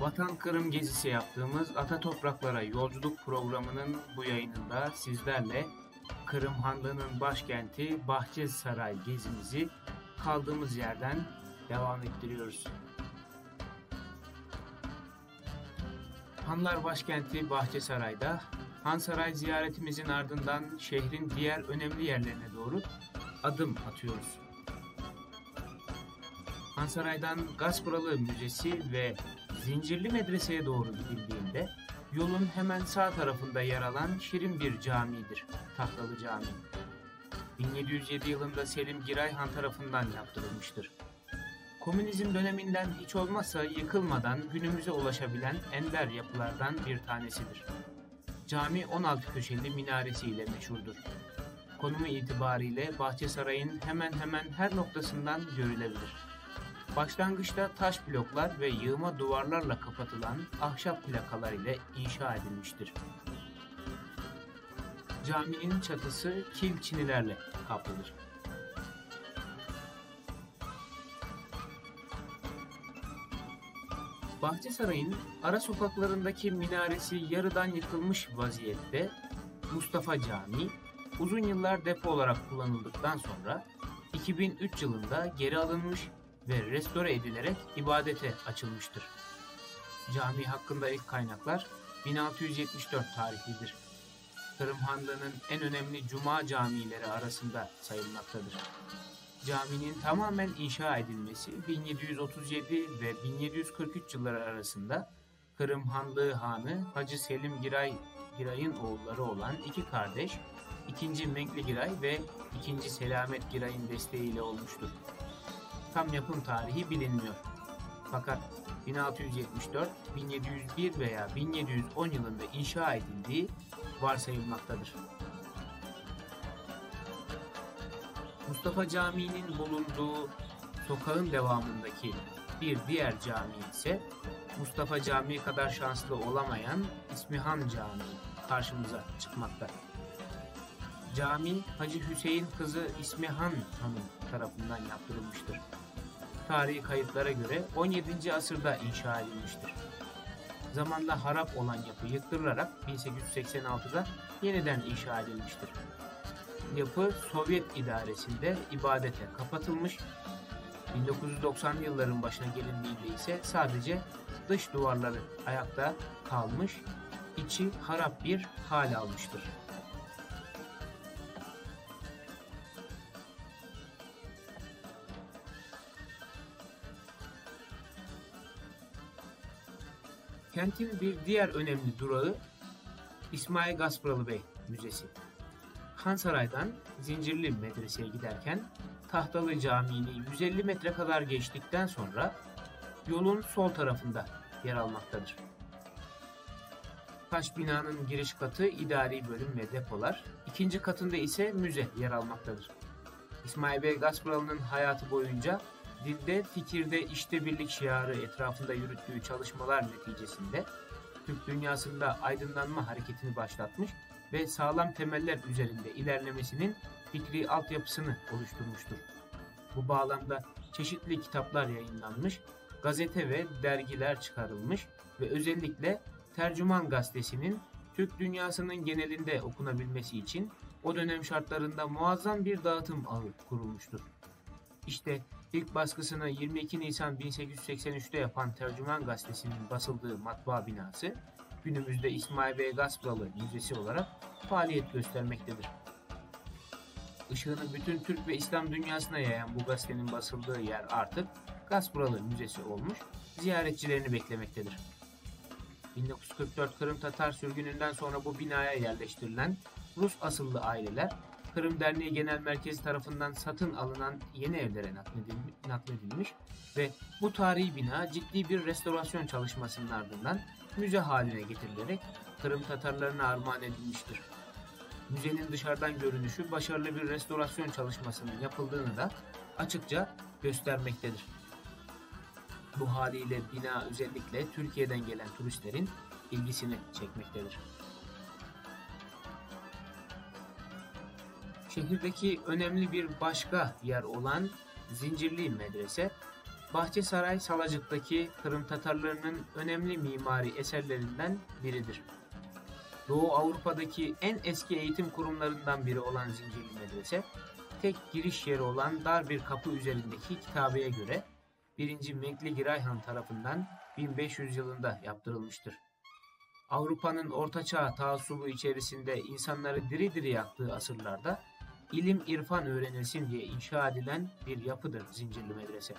Vatan Kırım gezisi yaptığımız Ata Topraklara Yolculuk programının bu yayınında sizlerle Kırım Hanlığı'nın başkenti Bahçesaray gezimizi kaldığımız yerden devam ettiriyoruz. Hanlar başkenti Bahçesaray'da Hansaray ziyaretimizin ardından şehrin diğer önemli yerlerine doğru adım atıyoruz. Hansaray'dan Gaspıralı Müzesi ve Zincirli Medrese'ye doğru gidildiğinde yolun hemen sağ tarafında yer alan şirin bir camidir, Tahtalı Camii. 1707 yılında Selim Giray Han tarafından yaptırılmıştır. Komünizm döneminden hiç olmazsa yıkılmadan günümüze ulaşabilen ender yapılardan bir tanesidir. Cami 16 köşeli minaresiyle meşhurdur. Konumu itibariyle Bahçesaray'ın hemen hemen her noktasından görülebilir. Başlangıçta taş bloklar ve yığma duvarlarla kapatılan ahşap plakalar ile inşa edilmiştir. Caminin çatısı kil çinilerle kaplıdır. Bahçesaray'ın ara sokaklarındaki minaresi yarıdan yıkılmış vaziyette Mustafa Camii, uzun yıllar depo olarak kullanıldıktan sonra 2003 yılında geri alınmış ve restore edilerek ibadete açılmıştır. Cami hakkında ilk kaynaklar 1674 tarihlidir. Kırım Hanlığı'nın en önemli cuma camileri arasında sayılmaktadır. Caminin tamamen inşa edilmesi 1737 ve 1743 yılları arasında Kırım Hanlığı Hanı Hacı Selim Giray'ın oğulları olan iki kardeş 2. Menkli Giray ve 2. Selamet Giray'ın desteğiyle olmuştur. Tam yapım tarihi bilinmiyor. Fakat 1674, 1701 veya 1710 yılında inşa edildiği varsayılmaktadır. Mustafa Camii'nin bulunduğu sokağın devamındaki bir diğer cami ise Mustafa Camii kadar şanslı olamayan İsmihan Camii karşımıza çıkmakta. Cami Hacı Hüseyin kızı İsmihan Hanım tarafından yaptırılmıştır. Tarihi kayıtlara göre 17. asırda inşa edilmiştir. Zamanla harap olan yapı yıktırılarak 1886'da yeniden inşa edilmiştir. Yapı Sovyet idaresinde ibadete kapatılmış, 1990'lı yılların başına gelindiğinde ise sadece dış duvarları ayakta kalmış, içi harap bir hal almıştır. Kentin bir diğer önemli durağı İsmail Gaspıralı Bey Müzesi. Hansaray'dan Zincirli Medrese'ye giderken Tahtalı Camii'ni 150 metre kadar geçtikten sonra yolun sol tarafında yer almaktadır. Taş binanın giriş katı idari bölüm ve depolar, ikinci katında ise müze yer almaktadır. İsmail Bey Gaspıralı'nın hayatı boyunca dilde, fikirde, işte birlik şiarı etrafında yürüttüğü çalışmalar neticesinde Türk dünyasında aydınlanma hareketini başlatmış ve sağlam temeller üzerinde ilerlemesinin fikri altyapısını oluşturmuştur. Bu bağlamda çeşitli kitaplar yayınlanmış, gazete ve dergiler çıkarılmış ve özellikle Tercüman Gazetesi'nin Türk dünyasının genelinde okunabilmesi için o dönem şartlarında muazzam bir dağıtım ağı kurulmuştur. İşte ilk baskısını 22 Nisan 1883'te yapan Tercüman Gazetesi'nin basıldığı matbaa binası, günümüzde İsmail Bey Gaspıralı Müzesi olarak faaliyet göstermektedir. Işığını bütün Türk ve İslam dünyasına yayan bu gazetenin basıldığı yer artık Gaspıralı Müzesi olmuş, ziyaretçilerini beklemektedir. 1944 Kırım Tatar sürgününden sonra bu binaya yerleştirilen Rus asıllı aileler, Kırım Derneği Genel Merkezi tarafından satın alınan yeni evlere nakledilmiş ve bu tarihi bina ciddi bir restorasyon çalışmasının ardından müze haline getirilerek Kırım Tatarlarına armağan edilmiştir. Müzenin dışarıdan görünüşü başarılı bir restorasyon çalışmasının yapıldığını da açıkça göstermektedir. Bu haliyle bina özellikle Türkiye'den gelen turistlerin ilgisini çekmektedir. Şehirdeki önemli bir başka yer olan Zincirli Medrese, Bahçesaray Salacık'taki Kırım Tatarlarının önemli mimari eserlerinden biridir. Doğu Avrupa'daki en eski eğitim kurumlarından biri olan Zincirli Medrese, tek giriş yeri olan dar bir kapı üzerindeki kitabeye göre 1. Mengli Han tarafından 1500 yılında yaptırılmıştır. Avrupa'nın ortaçağ taassubu içerisinde insanları diri diri yaktığı asırlarda ilim irfan öğrenilsin diye inşa edilen bir yapıdır Zincirli Medrese.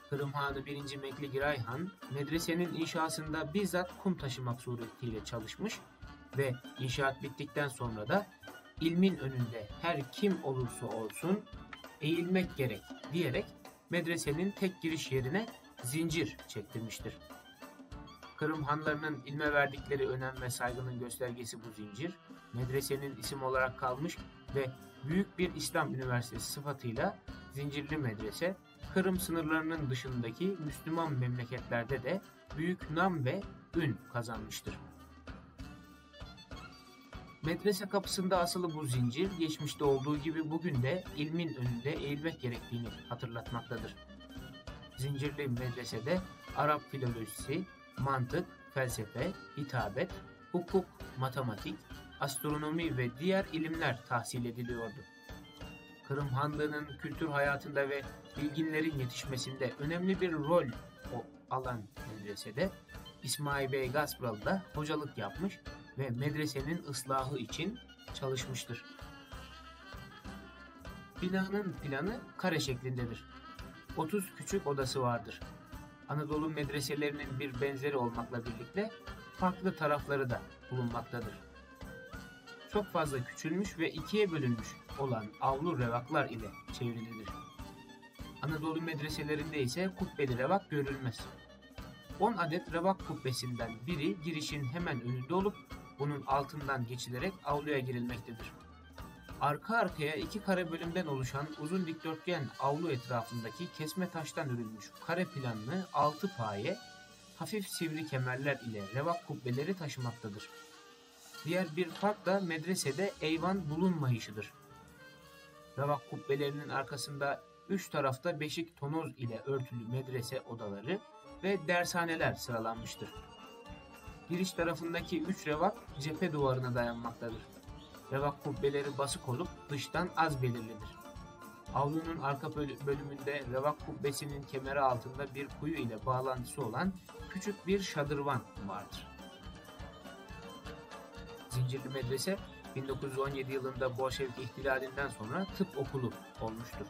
Kırım Hanı 1. Mengli Han, medresenin inşasında bizzat kum taşımak suretiyle çalışmış ve inşaat bittikten sonra da ilmin önünde her kim olursa olsun eğilmek gerek diyerek medresenin tek giriş yerine zincir çektirmiştir. Kırım hanlarının ilme verdikleri önem ve saygının göstergesi bu zincir, medresenin isim olarak kalmış ve büyük bir İslam üniversitesi sıfatıyla Zincirli Medrese, Kırım sınırlarının dışındaki Müslüman memleketlerde de büyük nam ve ün kazanmıştır. Medrese kapısında asılı bu zincir, geçmişte olduğu gibi bugün de ilmin önünde eğilmek gerektiğini hatırlatmaktadır. Zincirli Medrese'de Arap filolojisi, mantık, felsefe, hitabet, hukuk, matematik, astronomi ve diğer ilimler tahsil ediliyordu. Kırım Hanlığı'nın kültür hayatında ve bilginlerin yetişmesinde önemli bir rol alan medresede İsmail Bey Gaspralı da hocalık yapmış ve medresenin ıslahı için çalışmıştır. Binanın planı kare şeklindedir. 30 küçük odası vardır. Anadolu medreselerinin bir benzeri olmakla birlikte farklı tarafları da bulunmaktadır. Çok fazla küçülmüş ve ikiye bölünmüş olan avlu revaklar ile çevrilidir. Anadolu medreselerinde ise kubbeli revak görülmez. 10 adet revak kubbesinden biri girişin hemen önünde olup bunun altından geçilerek avluya girilmektedir. Arka arkaya iki kare bölümden oluşan uzun dikdörtgen avlu etrafındaki kesme taştan örülmüş kare planlı 6 paye, hafif sivri kemerler ile revak kubbeleri taşımaktadır. Diğer bir fark da medresede eyvan bulunmayışıdır. Revak kubbelerinin arkasında 3 tarafta beşik tonoz ile örtülü medrese odaları ve dershaneler sıralanmıştır. Giriş tarafındaki 3 revak cephe duvarına dayanmaktadır. Revak kubbeleri basık olup dıştan az belirlidir. Avlunun arka bölümünde revak kubbesinin kemeri altında bir kuyu ile bağlantısı olan küçük bir şadırvan vardır. Zincirli Medrese 1917 yılında Bolşevik ihtilalinden sonra tıp okulu olmuştur.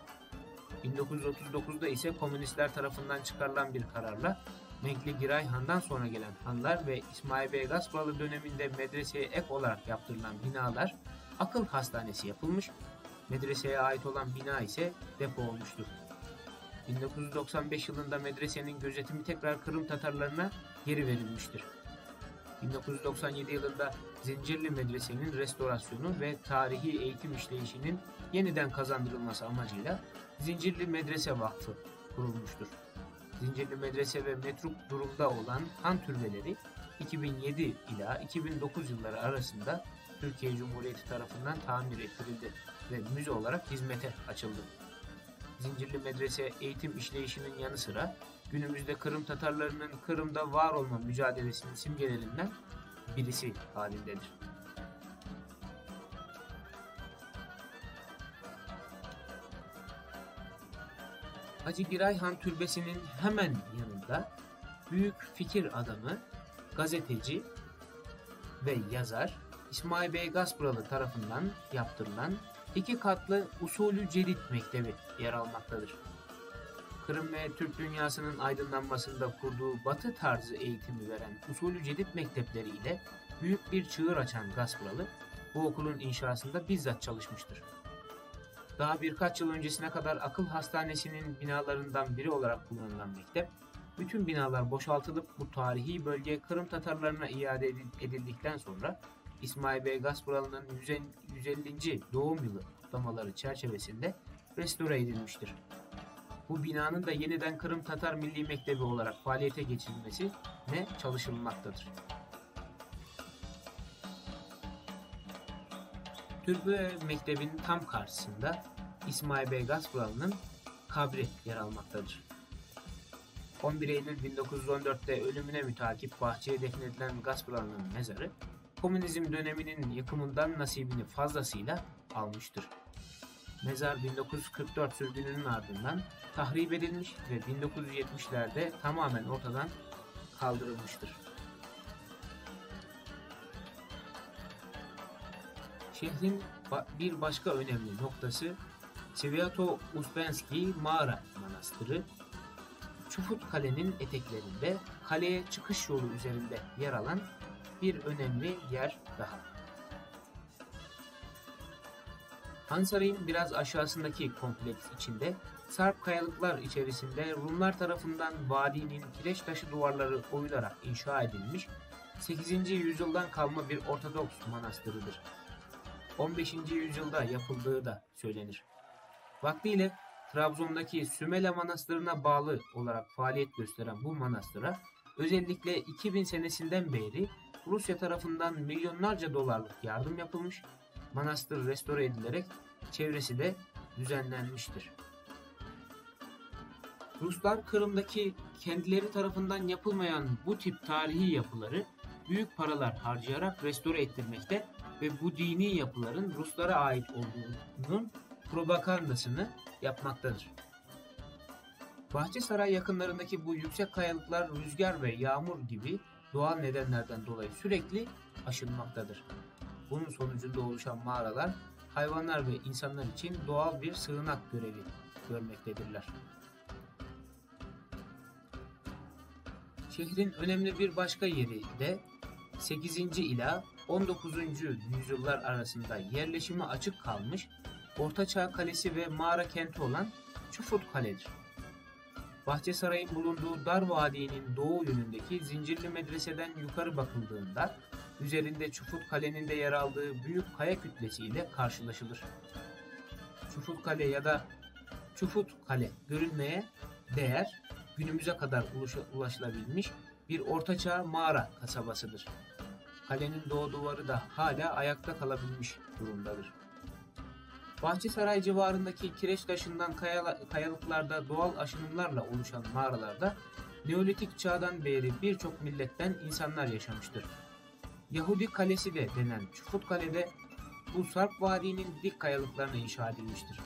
1939'da ise komünistler tarafından çıkarılan bir kararla Mengli Han'dan sonra gelen hanlar ve İsmail Bey Gaspralı döneminde medreseye ek olarak yaptırılan binalar akıl hastanesi yapılmış, medreseye ait olan bina ise depo olmuştur. 1995 yılında medresenin gözetimi tekrar Kırım Tatarlarına geri verilmiştir. 1997 yılında Zincirli Medrese'nin restorasyonu ve tarihi eğitim işleyişinin yeniden kazandırılması amacıyla Zincirli Medrese Vakfı kurulmuştur. Zincirli Medrese ve metruk durumda olan han türbeleri 2007 ila 2009 yılları arasında Türkiye Cumhuriyeti tarafından tamir ettirildi ve müze olarak hizmete açıldı. Zincirli Medrese eğitim işleyişinin yanı sıra günümüzde Kırım Tatarlarının Kırım'da var olma mücadelesinin simgelerinden birisi halindedir. Hacı Giray Han Türbesi'nin hemen yanında büyük fikir adamı, gazeteci ve yazar İsmail Bey Gaspralı tarafından yaptırılan 2 katlı Usulü Cedid Mektebi yer almaktadır. Kırım ve Türk dünyasının aydınlanmasında kurduğu Batı tarzı eğitimi veren Usulü Cedid mektepleri ile büyük bir çığır açan Gaspralı bu okulun inşasında bizzat çalışmıştır. Daha birkaç yıl öncesine kadar akıl hastanesinin binalarından biri olarak kullanılan mektep, bütün binalar boşaltılıp bu tarihi bölge Kırım Tatarlarına iade edildikten sonra İsmail Bey Gaspralı'nın 150. doğum yılı kutlamaları çerçevesinde restore edilmiştir. Bu binanın da yeniden Kırım Tatar Milli Mektebi olarak faaliyete geçirilmesi çalışılmaktadır. Türbe Mektebi'nin tam karşısında İsmail Bey Gaspralı'nın kabri yer almaktadır. 11 Eylül 1914'te ölümüne mütakip bahçeye defnedilen Gaspran'ın mezarı, komünizm döneminin yıkımından nasibini fazlasıyla almıştır. Mezar 1944 sürgününün ardından tahrip edilmiş ve 1970'lerde tamamen ortadan kaldırılmıştır. Şehrin bir başka önemli noktası Święto-Uspenskie Mağara Manastırı, Çufut Kale'nin eteklerinde kaleye çıkış yolu üzerinde yer alan bir önemli yer daha. Han Sarayı'nın biraz aşağısındaki kompleks içinde sarp kayalıklar içerisinde Rumlar tarafından vadinin kireç taşı duvarları oyularak inşa edilmiş 8. yüzyıldan kalma bir Ortodoks manastırıdır. 15. yüzyılda yapıldığı da söylenir. Vaktiyle Trabzon'daki Sümele Manastırı'na bağlı olarak faaliyet gösteren bu manastıra özellikle 2000 senesinden beri Rusya tarafından milyonlarca dolarlık yardım yapılmış, manastır restore edilerek çevresi de düzenlenmiştir. Ruslar Kırım'daki kendileri tarafından yapılmayan bu tip tarihi yapıları büyük paralar harcayarak restore ettirmekte ve bu dini yapıların Ruslara ait olduğunun propagandasını yapmaktadır. Bahçesaray yakınlarındaki bu yüksek kayalıklar rüzgar ve yağmur gibi doğal nedenlerden dolayı sürekli aşınmaktadır. Bunun sonucunda oluşan mağaralar hayvanlar ve insanlar için doğal bir sığınak görevi görmektedirler. Şehrin önemli bir başka yeri de 8. ila 19. yüzyıllar arasında yerleşime açık kalmış Ortaçağ Kalesi ve mağara kenti olan Çufut Kale'dir. Bahçesaray'ın bulunduğu dar vadinin doğu yönündeki Zincirli Medrese'den yukarı bakıldığında üzerinde Çufut Kale'nin de yer aldığı büyük kaya kütlesi ile karşılaşılır. Çufut Kale ya da Çufut Kale görülmeye değer, günümüze kadar ulaşılabilmiş bir ortaçağ mağara kasabasıdır. Kalenin doğu duvarı da hala ayakta kalabilmiş durumdadır. Bahçesaray civarındaki kireç taşından kayalıklarda doğal aşınımlarla oluşan mağaralarda Neolitik çağdan beri birçok milletten insanlar yaşamıştır. Yahudi Kalesi de denen Çufut Kale'de bu Sarp Vadi'nin dik kayalıklarına inşa edilmiştir.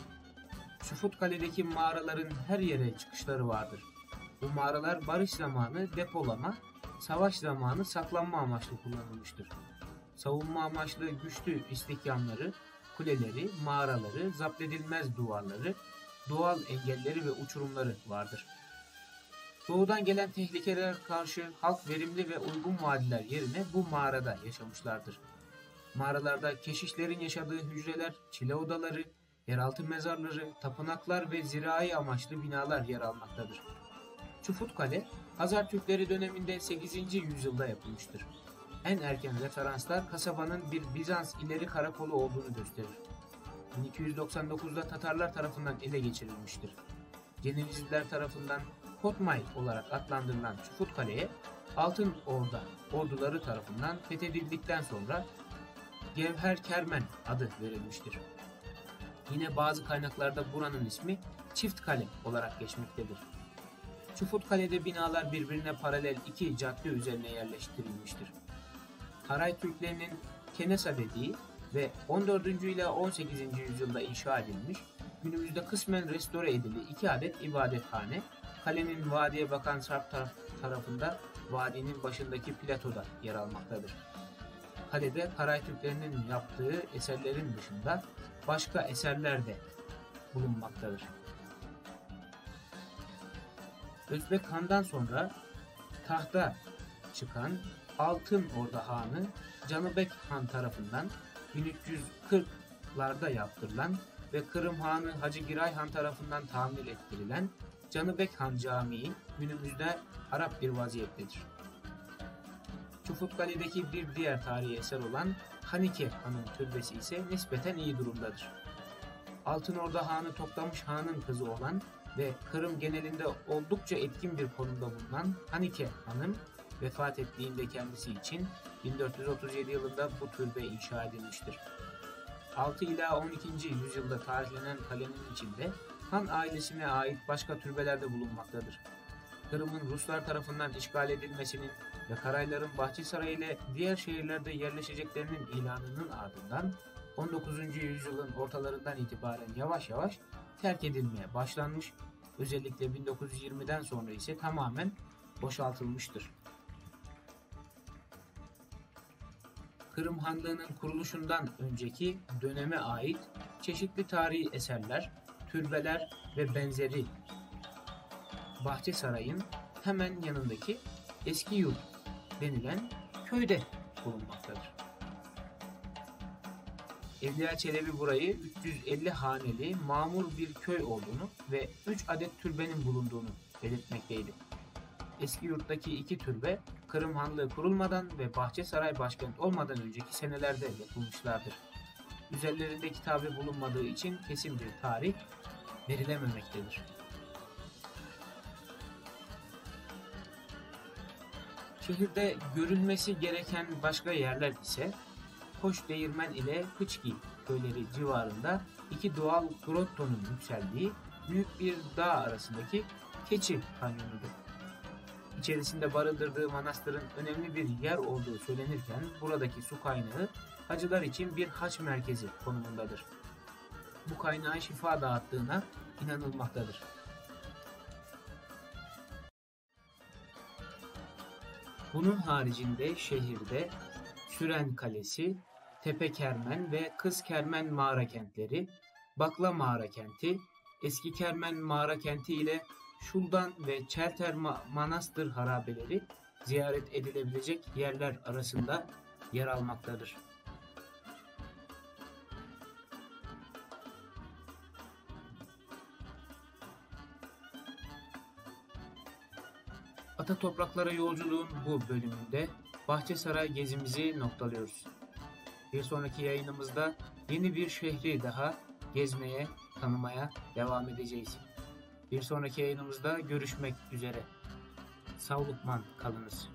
Çufut Kale'deki mağaraların her yere çıkışları vardır. Bu mağaralar barış zamanı depolama, savaş zamanı saklanma amaçlı kullanılmıştır. Savunma amaçlı güçlü istihkamları, kuleleri, mağaraları, zapt edilmez duvarları, doğal engelleri ve uçurumları vardır. Doğudan gelen tehlikelere karşı halk verimli ve uygun vadiler yerine bu mağarada yaşamışlardır. Mağaralarda keşişlerin yaşadığı hücreler, çile odaları, yeraltı mezarları, tapınaklar ve zirai amaçlı binalar yer almaktadır. Çufut Kale, Hazar Türkleri döneminde 8. yüzyılda yapılmıştır. En erken referanslar kasabanın bir Bizans ileri karakolu olduğunu gösterir. 1299'da Tatarlar tarafından ele geçirilmiştir. Cenevizliler tarafından Kotmay olarak adlandırılan Çufut Kale'ye Altın Orda orduları tarafından fethedildikten sonra Gevherkermen adı verilmiştir. Yine bazı kaynaklarda buranın ismi Çift Kale olarak geçmektedir. Çufut Kale'de binalar birbirine paralel iki cadde üzerine yerleştirilmiştir. Haray Türklerinin Kenesa dediği ve 14. ile 18. yüzyılda inşa edilmiş, günümüzde kısmen restore edildi 2 adet ibadethane, kalenin vadiye bakan Sarp tarafında vadinin başındaki platoda yer almaktadır. Kalede Haray Türklerinin yaptığı eserlerin dışında başka eserler de bulunmaktadır. Özbek Han'dan sonra tahta çıkan Altın Orda Hanı Canıbek Han tarafından 1340'larda yaptırılan ve Kırım Hanı Hacı Giray Han tarafından tamir ettirilen Canıbek Han Camii günümüzde Arap bir vaziyettedir. Çufut Kale'deki bir diğer tarihi eser olan Hanike Han'ın türbesi ise nispeten iyi durumdadır. Altın Orda Hanı Toktamış Han'ın kızı olan ve Kırım genelinde oldukça etkin bir konumda bulunan Hanike Han'ın vefat ettiğinde kendisi için 1437 yılında bu türbe inşa edilmiştir. 6 ila 12. yüzyılda tarihlenen kalenin içinde Han ailesine ait başka türbeler de bulunmaktadır. Kırım'ın Ruslar tarafından işgal edilmesinin ve Karayların Bahçesarayı ile diğer şehirlerde yerleşeceklerinin ilanının ardından 19. yüzyılın ortalarından itibaren yavaş yavaş terk edilmeye başlanmış, özellikle 1920'den sonra ise tamamen boşaltılmıştır. Kırım Hanlığı'nın kuruluşundan önceki döneme ait çeşitli tarihi eserler, türbeler ve benzeri Bahçesaray'ın hemen yanındaki Eskiyurt denilen köyde bulunmaktadır. Evliya Çelebi burayı 350 haneli mamur bir köy olduğunu ve 3 adet türbenin bulunduğunu belirtmekteydi. Eskiyurt'taki 2 türbe Kırım Hanlığı kurulmadan ve Bahçesaray başkent olmadan önceki senelerde yapılmışlardır. Üzerlerinde kitabı bulunmadığı için kesin bir tarih verilememektedir. Şehirde görülmesi gereken başka yerler ise Koçdeğirmen ile Kıçki köyleri civarında 2 doğal grottonun yükseldiği büyük bir dağ arasındaki Keçi Kanyonu'dur. İçerisinde barındırdığı manastırın önemli bir yer olduğu söylenirken buradaki su kaynağı hacılar için bir haç merkezi konumundadır. Bu kaynağın şifa dağıttığına inanılmaktadır. Bunun haricinde şehirde Süren Kalesi, Tepekermen ve Kızkermen mağara kentleri, Bakla mağara kenti, Eski Kermen mağara kenti ile Şuldan ve Çelter Manastır harabeleri ziyaret edilebilecek yerler arasında yer almaktadır. Ata topraklara yolculuğun bu bölümünde Bahçesaray gezimizi noktalıyoruz. Bir sonraki yayınımızda yeni bir şehri daha gezmeye, tanımaya devam edeceğiz. Bir sonraki yayınımızda görüşmek üzere. Sağlıkla kalınız.